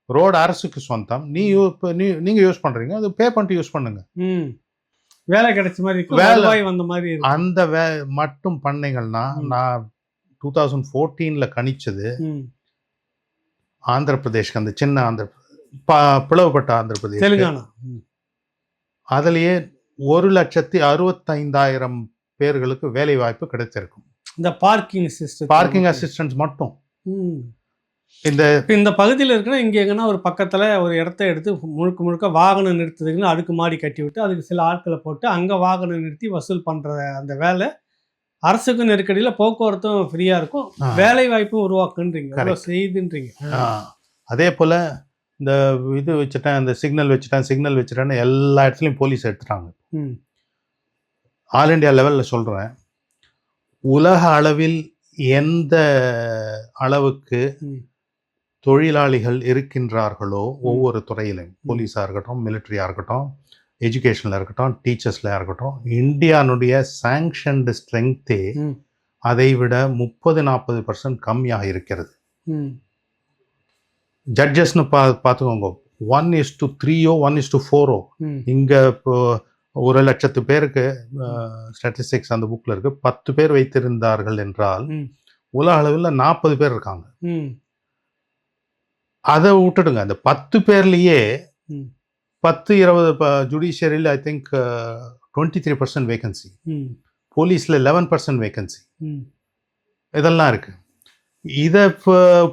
ரோடு அரசுக்கு சொந்தம். நீங்க யூஸ் பண்றீங்க, அது பே பண்ணிட்டு யூஸ் பண்ணுங்க. ம் வேலை கிடைச்ச மாதிரி இருக்கு, வேலை வருவாய் வந்த மாதிரி இருக்கு. அந்த மட்டும் பண்ணீங்கன்னா, ம். நான் 2014ல கணிச்சது, ம் ஆந்திர பிரதேஷ்க்கு, அந்த சின்ன ஆந்திர பிளவுபட்ட ஆந்திர பிரதேஷ், தெலுங்கானா. ம் அதுலயே 1,65,000 பேர்களுக்கு வேலை வாய்ப்பு கிடைத்திருக்கும். இந்த பார்க்கிங் சிஸ்டம், பார்க்கிங் அசிஸ்டன்ஸ் மட்டும். ம் இந்த இப்போ இந்த பகுதியில் இருக்குன்னா இங்கே எங்கன்னா ஒரு பக்கத்தில் ஒரு இடத்த எடுத்து முழுக்க முழுக்க வாகனம் நிறுத்துறதுக்குன்னு அடுக்கு மாடி கட்டி விட்டு அதுக்கு சில ஆட்களை போட்டு அங்கே வாகனம் நிறுத்தி வசூல் பண்ணுற அந்த வேலை அரசுக்கும் நெருக்கடியில் போக்குவரத்தும் ஃப்ரீயாக இருக்கும், வேலை வாய்ப்பும் உருவாக்குன்றீங்க, அவ்வளோ செய்துன்றீங்க. அதே போல் இந்த இது வச்சுட்டேன், இந்த சிக்னல் வச்சுட்டேன்னு எல்லா இடத்துலையும் போலீஸ் எடுத்துட்டாங்க. ம் ஆல் இண்டியா லெவலில் சொல்கிறேன், உலக அளவில் எந்த அளவுக்கு ம் தொழிலாளிகள் இருக்கின்றார்களோ ஒவ்வொரு துறையிலும், போலீஸாக இருக்கட்டும், மிலிட்ரியாக இருக்கட்டும், எஜுகேஷனில் இருக்கட்டும், டீச்சர்ஸில் இருக்கட்டும், இந்தியானுடைய சாங்ஷன்டு ஸ்ட்ரென்த்தே ம் அதை விட 30-40% கம்மியாக இருக்கிறது. ம் ஜட்ஜஸ்னு பார்த்துக்கோங்க, 1:3 1:4. ம் இங்கே இப்போ 1,00,000 பேருக்கு ஸ்டாட்டிஸ்டிக்ஸ் அந்த புக்கில் இருக்கு, 10 பேர் வைத்திருந்தார்கள் என்றால் ம் உலக அளவில் 40 பேர் இருக்காங்க. ம் அதை விட்டுடுங்க, அந்த 10 பேர்லேயே ம் 10-20 ஜுடிஷியரியில் ஐ திங்க் 23% வேகன்சி, ம் போலீஸில் 11% வேகன்சி, ம் இதெல்லாம் இருக்கு. இதை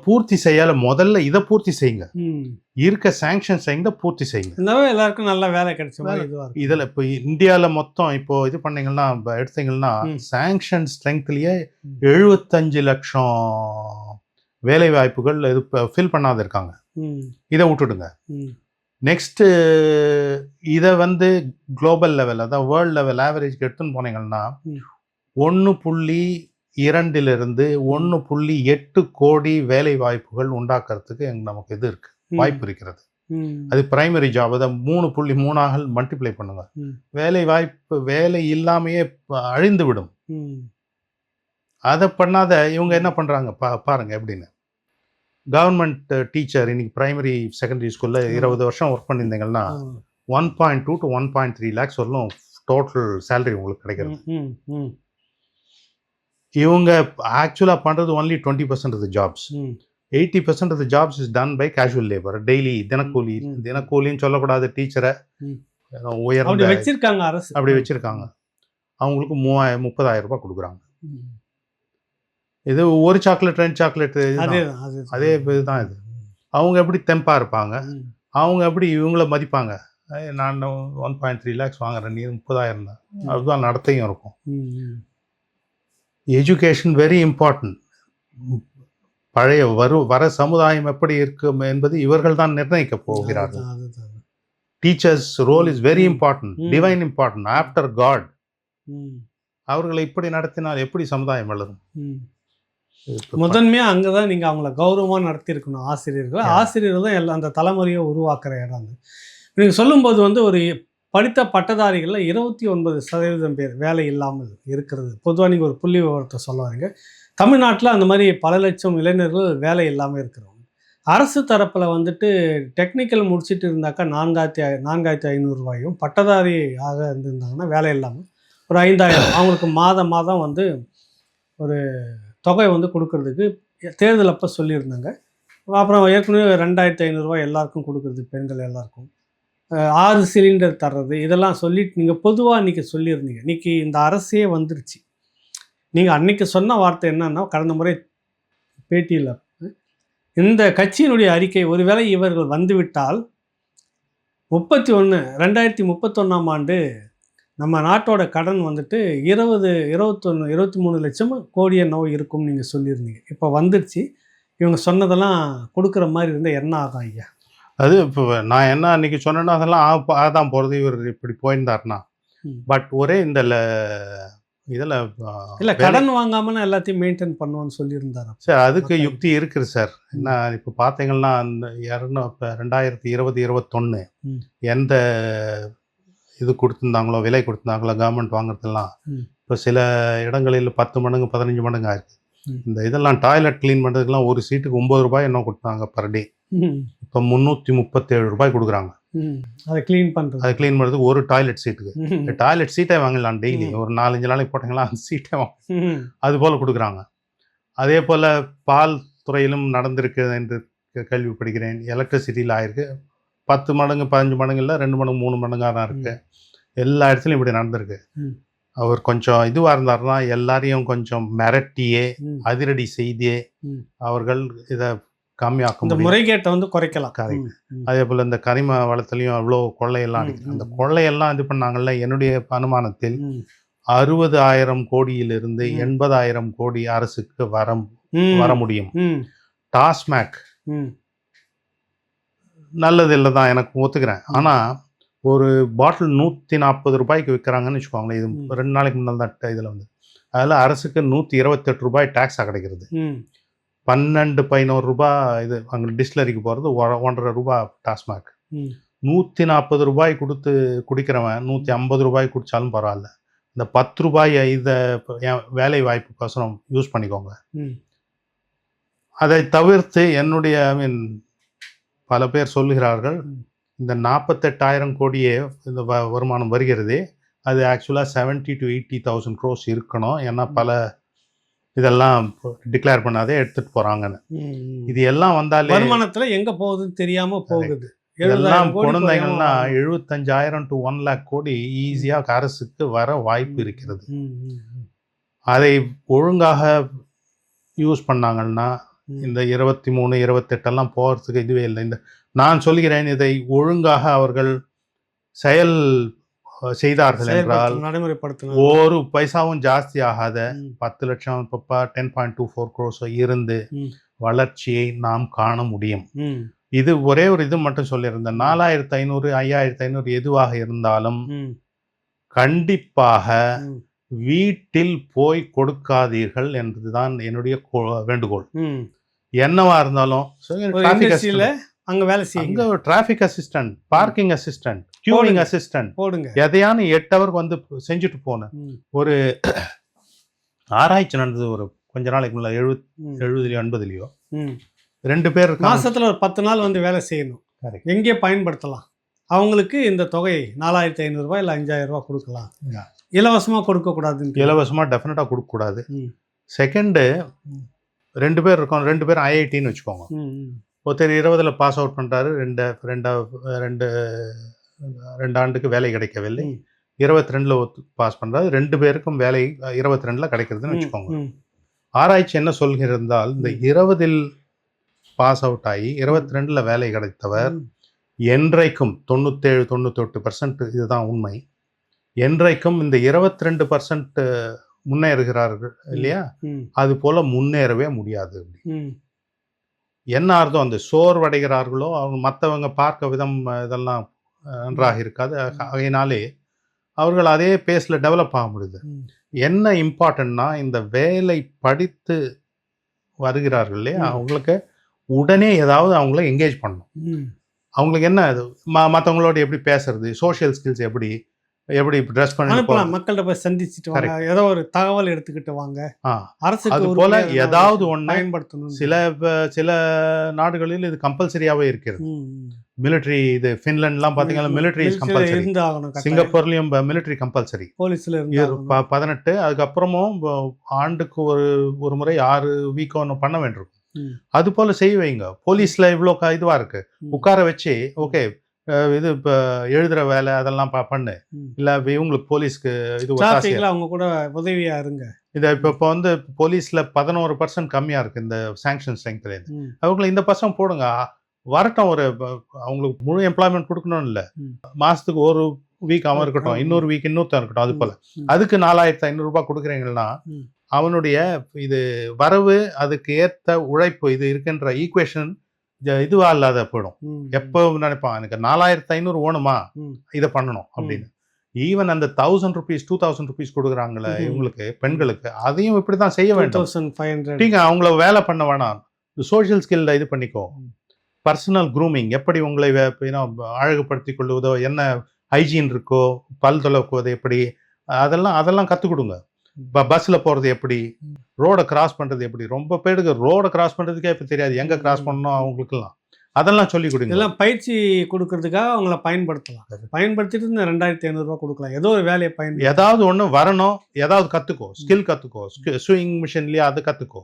பூர்த்தி செய்யல, முதல்ல இதை பூர்த்தி செய்யுங்க, ம் இருக்க சாங்ஷன் செய்யுங்க, பூர்த்தி செய்யுங்க. இருந்தாவே எல்லாருக்கும் நல்ல வேலை கிடைச்ச மாதிரி இதுவாக இருக்கும். இதில் இப்போ இந்தியாவில் மொத்தம் இப்போ இது பண்ணீங்கன்னா, எடுத்தீங்கன்னா சாங்ஷன் ஸ்ட்ரென்த்லேயே 75 லட்சம் வேலை வாய்ப்புகள் இது ஃபில் பண்ணாத இருக்காங்க. ம் இதை விட்டுடுங்க. ம் நெக்ஸ்ட்டு இதை குளோபல் லெவல், அதாவது வேர்ல்டு லெவல் ஆவரேஜ்க்கு எடுத்துன்னு போனீங்கன்னா 1.2 1.8 கோடி வேலை வாய்ப்புகள் உண்டாக்குறதுக்கு நமக்கு இது இருக்கு, வாய்ப்பு இருக்கிறது. அது பிரைமரி ஜாப், அதை 3.3 மல்டிப்ளை பண்ணுங்க, வேலை வாய்ப்பு வேலை இல்லாமையே அழிந்து விடும். அதை பண்ணாத இவங்க என்ன பண்றாங்க பாருங்க எப்படின்னு. கவர்மெண்ட் டீச்சர் இன்னைக்கு பிரைமரி செகண்டரி ஸ்கூல்ல 20 வருஷம் ஒர்க் பண்ணியிருந்தீங்கன்னா 1.2 to 1.3 lakhs வரலும் டோட்டல் சேலரி உங்களுக்கு கிடைக்கிறது. இவங்க ஆக்சுவலா பண்றது only 20% of the jobs. 80% of the jobs is done by casual labour, daily தினக்கூலின்னு சொல்லக்கூடாது, டீச்சரை உயர்ந்த வச்சிருக்காங்க அரசு, அப்படி வச்சிருக்காங்க. அவங்களுக்கு 30,000 ரூபாய் கொடுக்குறாங்க. இது ஒரு சாக்லேட் 2 சாக்லேட் அதே இதுதான் இது. அவங்க எப்படி தெம்பா இருப்பாங்க, அவங்க எப்படி இவங்கள மதிப்பாங்க. நான் 1.3 lakhs வாங்குறேன், நீ 30,000 தான், அதுதான் நடத்தையும் இருக்கும். Education very important. பழைய வர சமுதாயம் எப்படி இருக்கும் என்பது இவர்கள் தான் நிர்ணயிக்க போகிறார்கள். Teachers role is very important, divine important after God. அவர்களை இப்படி நடத்தினால் எப்படி சமுதாயம் வளரும்? முதன்மையா அங்கதான் நீங்க அவங்கள கௌரவமா நடத்தி இருக்கணும். ஆசிரியர்கள் தான் எல்லாம் அந்த தலைமுறையை உருவாக்குற இடம். நீங்க சொல்லும்போது ஒரு படித்த பட்டதாரிகளில் 29% பேர் வேலை இல்லாமல் இருக்கிறது. பொதுவாக நீங்கள் ஒரு புள்ளி விவரத்தை சொல்ல வரீங்க. தமிழ்நாட்டில் அந்த மாதிரி பல லட்சம் இளைஞர்கள் வேலை இல்லாமல் இருக்கிறவங்க. அரசு தரப்பில் டெக்னிக்கல் முடிச்சுட்டு இருந்தாக்கா 4,500 ரூபாயும், பட்டதாரி ஆக இருந்திருந்தாங்கன்னா வேலை இல்லாமல் ஒரு 5,000 அவங்களுக்கு மாதம் ஒரு தொகை கொடுக்கறதுக்கு தேர்தல் அப்போ சொல்லியிருந்தாங்க. அப்புறம் ஏற்கனவே 2,500 ரூபாய் எல்லாருக்கும் கொடுக்குறது, பெண்கள் எல்லாருக்கும் 6 சிலிண்டர் தர்றது, இதெல்லாம் சொல்லிட்டு நீங்கள் பொதுவாக இன்றைக்கி சொல்லியிருந்தீங்க. இன்றைக்கி இந்த அரசே வந்துருச்சு. நீங்கள் அன்றைக்கி சொன்ன வார்த்தை என்னன்னா, கடந்த முறை பேட்டியில் இந்த கட்சியினுடைய அறிக்கை, ஒருவேளை இவர்கள் வந்துவிட்டால் 2031ஆம் ஆண்டு நம்ம நாட்டோட கடன் 23 லட்சம் கோடி என்னவோ இருக்கும்னு நீங்கள் சொல்லியிருந்தீங்க. இப்போ வந்துருச்சு. இவங்க சொன்னதெல்லாம் கொடுக்குற மாதிரி இருந்தால் என்ன ஆகும் ஐயா? அது இப்போ நான் என்ன அன்னைக்கு சொன்னேன்னா அதெல்லாம் அதான் போகிறது. இவர் இப்படி போயிருந்தாருன்னா, பட் ஒரே இந்த இதில் இல்லை கடன் வாங்காமல் எல்லாத்தையும் மெயின்டைன் பண்ணுவோன்னு சொல்லியிருந்தார் சார். அதுக்கு யுக்தி இருக்குது சார். என்ன இப்போ பார்த்தீங்கன்னா அந்த 2020-21 எந்த இது கொடுத்துருந்தாங்களோ, விலை கொடுத்துருந்தாங்களோ கவர்மெண்ட் வாங்குறதுலாம் இப்போ சில இடங்களில் 10 மடங்கு 15 மடங்கு ஆயிருக்கு. இந்த இதெல்லாம் டாய்லெட் க்ளீன் பண்ணுறதுக்கெல்லாம் ஒரு சீட்டுக்கு 9 ரூபாய் என்ன கொடுத்தாங்க பர் டே. இப்போ 337 ரூபாய் கொடுக்குறாங்க. அதை க்ளீன் பண்ணுறது, அதை க்ளீன் பண்ணுறதுக்கு ஒரு டாய்லெட் சீட்டுக்கு. டாய்லெட் சீட்டே வாங்கலாம் டெய்லி, ஒரு 4-5 நாளைக்கு போட்டிங்களா அந்த சீட்டே வாங்க, அது போல் கொடுக்குறாங்க. அதே போல் பால் துறையிலும் நடந்திருக்கு என்று கேள்விப்படுகிறேன். எலக்ட்ரிசிட்டியில் ஆயிருக்கு 10 மடங்கு 15 மடங்கு இல்லை, 2 மடங்கு 3 மடங்காக தான் இருக்குது. எல்லா இடத்துலையும் இப்படி நடந்திருக்கு. அவர் கொஞ்சம் இதுவாக இருந்தாருன்னா எல்லாரையும் கொஞ்சம் மிரட்டியே அதிரடி செய்தியே அவர்கள் இதை கம்மியாக்கும், இந்த முறைகேட்டை வந்து குறைக்கலாம். அதே போல் இந்த கனிம வளத்துலையும் அவ்வளோ கொள்ளையெல்லாம் அடிக்கிறது. அந்த கொள்ளையெல்லாம் இது பண்ணாங்கல்ல, என்னுடைய அனுமானத்தில் 60,000 கோடியிலிருந்து 80,000 கோடி அரசுக்கு வர முடியும். டாஸ்மாக் நல்லது இல்லை தான், எனக்கு ஒத்துக்கிறேன். ஆனால் ஒரு பாட்டில் 140 ரூபாய்க்கு விற்கிறாங்கன்னு வச்சுக்கோங்களேன். இது 2 நாளைக்கு முன்னால் தான் இதில் வந்து அதில் அரசுக்கு 128 ரூபாய் டேக்ஸாக கிடைக்கிறது. 12-11 ரூபாய் இது அங்கே டிஸ்டிலரிக்கு போகிறது, 1.5 ரூபாய் டாஸ்மாக். 140 ரூபாய் கொடுத்து குடிக்கிறவன் 150 ரூபாய் குடித்தாலும் பரவாயில்ல, இந்த 10 ரூபாய் இதை வேலை வாய்ப்புக்கோசரம் யூஸ் பண்ணிக்கோங்க. அதை தவிர்த்து என்னுடைய பல பேர் சொல்லுகிறார்கள், இந்த 48,000 கோடியே இந்த வருமானம் வருகிறது, அது ஆக்சுவலாக 70,000 to 80,000 crores இருக்கணும். ஏன்னா பல இதெல்லாம் டிக்ளேர் பண்ணாதே எடுத்துகிட்டு போகிறாங்கன்னு. இது எல்லாம் வந்தாலே வருமானத்தில் எங்கே போகுதுன்னு தெரியாமல் போகுது. இதெல்லாம் குழந்தைகள்னா 75,000 to 1 lakh கோடி ஈஸியாக அரசுக்கு வர வாய்ப்பு இருக்கிறது. அதை ஒழுங்காக யூஸ் பண்ணாங்கன்னா இந்த 23, 28 போகிறதுக்கு இதுவே இல்லை. இந்த நான் சொல்கிறேன், இதை ஒழுங்காக அவர்கள் செயல் செய்தார்கள் என்றால் ஒரு பைசாவும் ஜாஸ்தி ஆகாத 10 லட்சம் 10.24 crores இருந்து வளர்ச்சியை நாம் காண முடியும். இது ஒரே ஒரு இது மட்டும் சொல்லியிருந்தேன், 4,500 5,500 எதுவாக இருந்தாலும் கண்டிப்பாக வீட்டில் போய் கொடுக்காதீர்கள் என்பதுதான் என்னுடைய வேண்டுகோள். என்னவா இருந்தாலும் அங்க வேலை செய்யுங்க, traffic assistant, parking assistant, queuing assistant போடுங்க, எதையான 8 ஹவருக்கு வந்து செஞ்சுட்டு போனேன். ஒரு ஆராய்ச்சி நடந்தது ஒரு கொஞ்ச நாளைக்கு முன்னாடி 70 80 2 பேர் மாசத்துல ஒரு 10 நாள் வந்து வேலை செய்யணும். எங்கே பயன்படுத்தலாம் அவங்களுக்கு இந்த தொகை 4,500 ரூபாய் இல்லை 5,000 ரூபாய் கொடுக்கலாம். இலவசமா கொடுக்க கூடாது, இலவசமா டெஃபினட்டா கொடுக்க கூடாது. செகண்டு 2 பேர் இருக்கோம், 2 பேர் ஐஐடின்னு வச்சுக்கோங்க. ஒருத்தர் 20ல் பாஸ் அவுட் பண்ணுறாரு, 2 ஆண்டுக்கு வேலை கிடைக்கவில்லை. 22ல் பாஸ் பண்ணுறாரு, 2 பேருக்கும் வேலை 22ல் கிடைக்கிறதுன்னு வச்சுக்கோங்க. ஆராய்ச்சி என்ன சொல்கிறால், இந்த 20ல் பாஸ் அவுட் ஆகி 22ல் வேலை கிடைத்தவர் என்றைக்கும் 97-98% இதுதான் உண்மை, என்றைக்கும் இந்த 22% முன்னேறுகிறார்கள் இல்லையா, அது போல முன்னேறவே முடியாது. என்ன அர்த்தம், அந்த சோர்வடைகிறார்களோ அவங்க மற்றவங்க பார்க்க விதம் இதெல்லாம் நன்றாக இருக்காது. அதனாலே அவர்கள் அதே பேஸில் டெவலப் ஆக முடியுது. என்ன இம்பார்ட்டன்ட்னா, இந்த வேலை படித்து வருகிறார்கள் இல்லையா, அவங்களுக்கு உடனே ஏதாவது அவங்கள என்கேஜ் பண்ணணும். அவங்களுக்கு என்ன மற்றவங்களோட எப்படி பேசுறது, சோஷியல் ஸ்கில்ஸ் எப்படி ட்ரெஸ் பண்ணி மக்கள்கிட்ட போய் சந்திச்சுட்டு வாங்க, ஏதோ ஒரு தகவல் எடுத்துக்கிட்டு வாங்க, அரசுக்கு அது போல ஏதாவது ஒண்ணு பயன்படுத்தணும். சில நாடுகளில் இது கம்பல்சரியாவே இருக்கிறது. மிலிட்டரி, இது ஃபின்லாண்ட்லாம் பாத்தீங்கன்னா மிலிட்டரி இஸ் கம்பல்சரி, சிங்கப்பூர்லயும் மிலிட்டரி கம்பல்சரி, போலீஸ்ல 18. அதுக்கப்புறமும் ஆண்டுக்கு ஒரு முறை 6 வீக் ஒன்று பண்ண வேண்டும். அது போல செய்ய வைங்க. போலீஸ்ல இவ்வளோ இதுவா இருக்கு, உட்கார வச்சு ஓகே இது இப்போ எழுதுற வேலை அதெல்லாம் பண்ணு, இல்லை இவங்களுக்கு போலீஸ்க்கு இது அவங்க கூட உதவியா இருங்க. இதை இப்போ வந்து போலீஸ்ல 11% கம்மியா இருக்கு இந்த சாங்ஷன் ஸ்ட்ரெங்க்லேருந்து. அவங்களை இந்த பர்சன் போடுங்க, வரட்டும். ஒரு அவங்களுக்கு முழு எம்ப்ளாய்மெண்ட் கொடுக்கணும் இல்லை, மாசத்துக்கு ஒரு வீக் அவன் இருக்கட்டும், இன்னொரு வீக் இன்னொருத்தன் இருக்கட்டும். அது போல அதுக்கு 4,500 ரூபாய் கொடுக்குறீங்கன்னா அவனுடைய இது வரவு அதுக்கு ஏற்ற உழைப்பு இது இருக்குன்ற ஈக்குவேஷன் இதுவா இல்லாத போயிடும். எப்போ நினைப்பான் எனக்கு 4,500 ஓணுமா இதை பண்ணணும் அப்படின்னு. ஈவன் அந்த 1,000 rupees 2,000 rupees கொடுக்குறாங்களே இவங்களுக்கு பெண்களுக்கு, அதையும் இப்படிதான் செய்ய வேண்டும். 2,500 அவங்கள வேலை பண்ண வேணாம், சோஷியல் ஸ்கில் இது பண்ணிக்கோ. பர்சனல் க்ரூமிங், எப்படி உங்களை அழகுபடுத்திக் கொள்வதோ, என்ன ஹைஜீன் இருக்கோ, பல் துலக்குவது எப்படி, அதெல்லாம் கற்றுக் கொடுங்க. பஸ்ஸில் போகிறது எப்படி, ரோடை கிராஸ் பண்ணுறது எப்படி. ரொம்ப பேருக்கு ரோடை கிராஸ் பண்ணுறதுக்கே இப்போ தெரியாது, எங்கே கிராஸ் பண்ணணும் அவங்களுக்குலாம். அதெல்லாம் சொல்லி கொடுங்க. இதெல்லாம் பயிற்சி கொடுக்கறதுக்காக அவங்கள பயன்படுத்தலாம். பயன்படுத்திட்டு இந்த 2500 ரூபா கொடுக்கலாம். ஏதோ ஒரு வேலையை ஏதாவது ஒன்று வரணும், ஏதாவது கற்றுக்கோ, ஸ்கில் கற்றுக்கோ, ஸ்விங் மிஷின்லேயே அதை கற்றுக்கோ,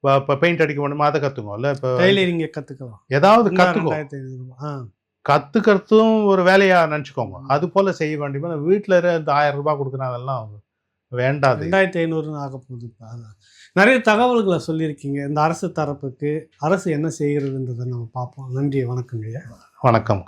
இப்போ பெயிண்ட் அடிக்க வேணுமா அதை கற்றுக்கோ, இல்லை இப்போ டெய்லரிங்கை கற்றுக்கலாம். ஏதாவது கற்றுக்கோ. 2500 ரூபா கற்றுக்கிறதும் ஒரு வேலையாக நினச்சிக்கோங்க. அது போல் செய்ய வேண்டியது. வீட்டில் இந்த 1000 ரூபாய் கொடுக்குறேன், அதெல்லாம் வேண்டாது. 2500 ஆக போகுது. இப்போ நிறைய தகவல்களை சொல்லியிருக்கீங்க. இந்த அரசு தரப்புக்கு அரசு என்ன செய்கிறதுன்றதை நம்ம பார்ப்போம். நன்றி, வணக்கம் ஐயா. வணக்கம்.